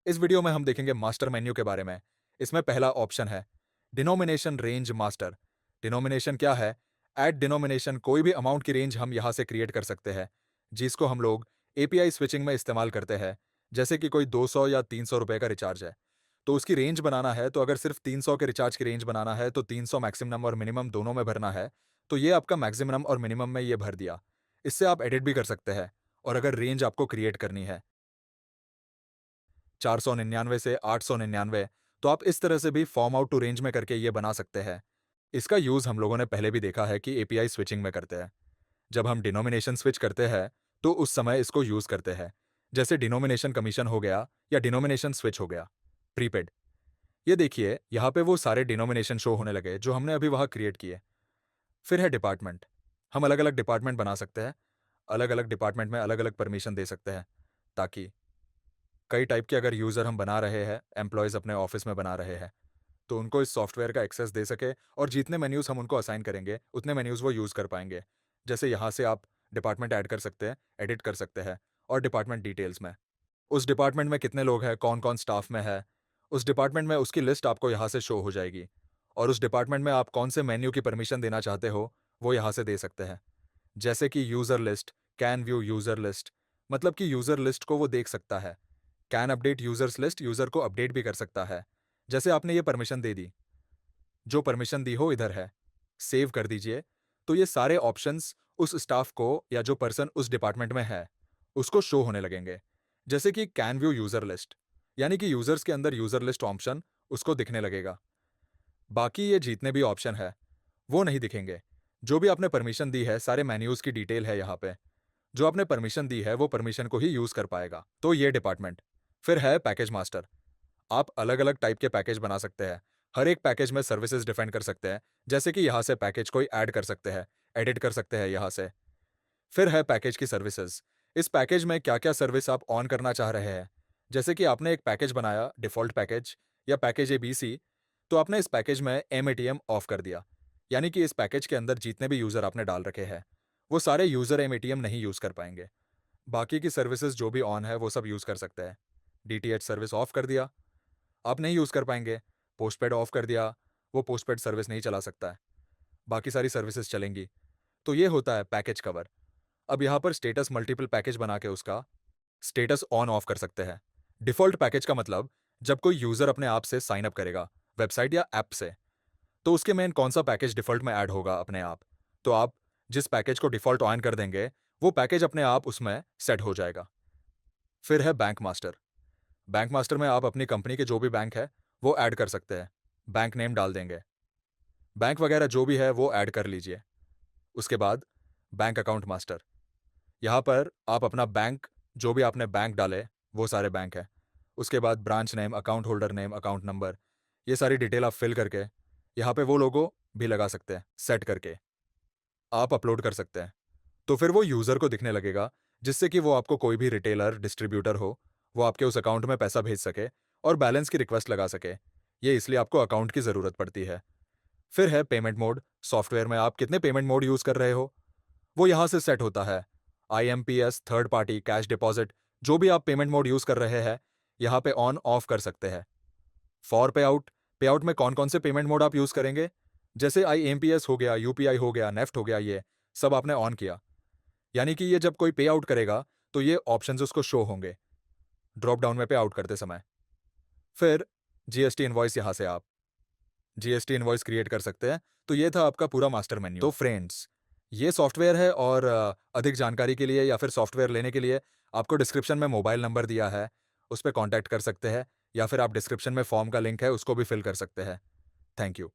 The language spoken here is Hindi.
इस वीडियो में हम देखेंगे मास्टर मेन्यू के बारे में। इसमें पहला ऑप्शन है डिनोमिनेशन रेंज मास्टर। डिनोमिनेशन क्या है? एट डिनोमिनेशन कोई भी अमाउंट की रेंज हम यहाँ से क्रिएट कर सकते हैं, जिसको हम लोग एपीआई स्विचिंग में इस्तेमाल करते हैं। जैसे कि कोई 200 या 300 रुपए का रिचार्ज है, तो उसकी रेंज बनाना है, तो अगर सिर्फ 300 के रिचार्ज की रेंज बनाना है तो 300 मैक्सिमम और मिनिमम दोनों में भरना है। तो ये आपका मैक्सिमम और मिनिमम में ये भर दिया। इससे आप एडिट भी कर सकते हैं। और अगर रेंज आपको क्रिएट करनी है 499 से 899, तो आप इस तरह से भी फॉर्म आउट टू रेंज में करके ये बना सकते हैं। इसका यूज़ हम लोगों ने पहले भी देखा है कि एपीआई स्विचिंग में करते हैं। जब हम डिनोमिनेशन स्विच करते हैं, तो उस समय इसको यूज़ करते हैं। जैसे डिनोमिनेशन कमीशन हो गया या डिनोमिनेशन स्विच हो गया, प्रीपेड। ये देखिए, यहाँ पे वो सारे डिनोमिनेशन शो होने लगे जो हमने अभी वहाँ क्रिएट किए। फिर है डिपार्टमेंट। हम अलग-अलग डिपार्टमेंट बना सकते हैं। अलग-अलग डिपार्टमेंट में अलग-अलग परमिशन दे सकते हैं, ताकि कई टाइप के अगर यूज़र हम बना रहे हैं, एम्प्लॉइज़ अपने ऑफ़िस में बना रहे हैं, तो उनको इस सॉफ्टवेयर का एक्सेस दे सके और जितने मेन्यूज़ हम उनको असाइन करेंगे, उतने मेन्यूज़ वो यूज़ कर पाएँगे। जैसे यहाँ से आप डिपार्टमेंट ऐड कर सकते हैं, एडिट कर सकते हैं और डिपार्टमेंट डिटेल्स में उस डिपार्टमेंट में कितने लोग हैं, कौन-कौन स्टाफ में है, उस डिपार्टमेंट में उसकी लिस्ट आपको यहाँ से शो हो जाएगी। और उस डिपार्टमेंट में आप कौन से मेन्यू की परमिशन देना चाहते हो, वो यहाँ से दे सकते हैं। जैसे कि user list, can view user list, मतलब कि यूज़र लिस्ट को वो देख सकता है। Can update users list, user को अपडेट भी कर सकता है। जैसे आपने ये परमिशन दे दी, जो परमिशन दी हो इधर है, सेव कर दीजिए। तो ये सारे ऑप्शंस उस स्टाफ को या जो पर्सन उस डिपार्टमेंट में है, उसको शो होने लगेंगे। जैसे कि कैन व्यू यूज़र लिस्ट, यानी कि यूज़र्स के अंदर यूज़र लिस्ट ऑप्शन उसको दिखने लगेगा। बाकी ये जितने भी ऑप्शन है, वो नहीं दिखेंगे। जो भी आपने परमिशन दी है, सारे मेन्यूज़ की डिटेल है यहाँ पे। जो आपने परमिशन दी है, वो परमिशन को ही यूज़ कर पाएगा। तो ये डिपार्टमेंट। फिर है पैकेज मास्टर। आप अलग-अलग टाइप के पैकेज बना सकते हैं। हर एक पैकेज में सर्विसेज डिफाइन कर सकते हैं। जैसे कि यहाँ से पैकेज कोई ऐड कर सकते हैं, एडिट कर सकते हैं यहाँ से। फिर है पैकेज की सर्विसेज। इस पैकेज में क्या-क्या सर्विस आप ऑन करना चाह रहे हैं। जैसे कि आपने एक पैकेज बनाया, डिफ़ॉल्ट पैकेज या पैकेज एबीसी, तो आपने इस पैकेज में एमएटीएम ऑफ कर दिया। यानी कि इस पैकेज के अंदर जितने भी यूज़र आपने डाल रखे हैं, वो सारे यूज़र एमएटीएम नहीं यूज़ कर पाएँगे। बाकी की सर्विसेज जो भी ऑन है, वो सब यूज़ कर सकते हैं। डीटीएच सर्विस ऑफ कर दिया, आप नहीं यूज़ कर पाएँगे। पोस्टपेड ऑफ कर दिया, वो पोस्टपेड सर्विस नहीं चला सकता है। बाकी सारी सर्विसेज चलेंगी। तो ये होता है पैकेज कवर। अब यहाँ पर स्टेटस मल्टीपल पैकेज बना के उसका स्टेटस ऑन ऑफ कर सकते हैं। डिफ़ॉल्ट पैकेज का मतलब जब कोई यूज़र अपने आप से साइन अप करेगा, वेबसाइट या ऐप से, तो उसके में कौन-सा पैकेज डिफ़ॉल्ट में ऐड होगा अपने आप। तो आप जिस पैकेज को डिफ़ॉल्ट ऑन कर देंगे, वो पैकेज अपने आप उसमें सेट हो जाएगा। फिर है बैंक मास्टर। बैंक मास्टर में आप अपनी कंपनी के जो भी बैंक है, वो ऐड कर सकते हैं। बैंक नेम डाल देंगे। बैंक वगैरह जो भी है वो ऐड कर लीजिए। उसके बाद बैंक अकाउंट मास्टर। यहाँ पर आप अपना बैंक, जो भी आपने बैंक डाले, वो सारे बैंक हैं। उसके बाद branch name, account holder name, account number, ये सारी डिटेल आप फिल करके यहाँ पे वो लोगो भी लगा सकते हैं, सेट करके। आप अपलोड कर सकते हैं। तो फिर वो यूज़र को दिखने लगेगा, जिससे कि वो आपको कोई भी रिटेलर, डिस्ट्रीब्यूटर हो, वो आपके उस अकाउंट में पैसा भेज सके और बैलेंस की रिक्वेस्ट लगा सके। ये इसलिए आपको अकाउंट की ज़रूरत पड़ती है। फिर है पेमेंट मोड। सॉफ्टवेयर में आप कितने पेमेंट मोड यूज़ कर रहे हो, वो यहाँ से सेट होता है। IMPS, third party, cash deposit, जो भी आप पेमेंट मोड यूज़ कर रहे हैं, यहाँ पे ऑन ऑफ कर सकते हैं। फॉर पेआउट, पेआउट में कौन-कौन से पेमेंट मोड आप यूज़ करेंगे? जैसे आईएमपीएस हो गया, यूपीआई हो गया, नेफ्ट हो गया, ये सब आपने ऑन किया। यानी कि ये जब कोई पे आउट करेगा, तो ये ऑप्शंस उसको शो होंगे, ड्रॉप डाउन में पे आउट करते समय। फिर जीएसटी इनवॉइस, यहाँ से आप जीएसटी इनवॉइस क्रिएट कर सकते हैं। तो ये था आपका पूरा मास्टर मेन्यू। तो फ्रेंड्स, ये सॉफ्टवेयर है और अधिक जानकारी के लिए या फिर सॉफ्टवेयर लेने के लिए आपको डिस्क्रिप्शन में मोबाइल नंबर दिया है, उस पे कॉन्टैक्ट कर सकते हैं या फिर आप डिस्क्रिप्शन में फॉर्म का लिंक है, उसको भी फिल कर सकते हैं। Thank you.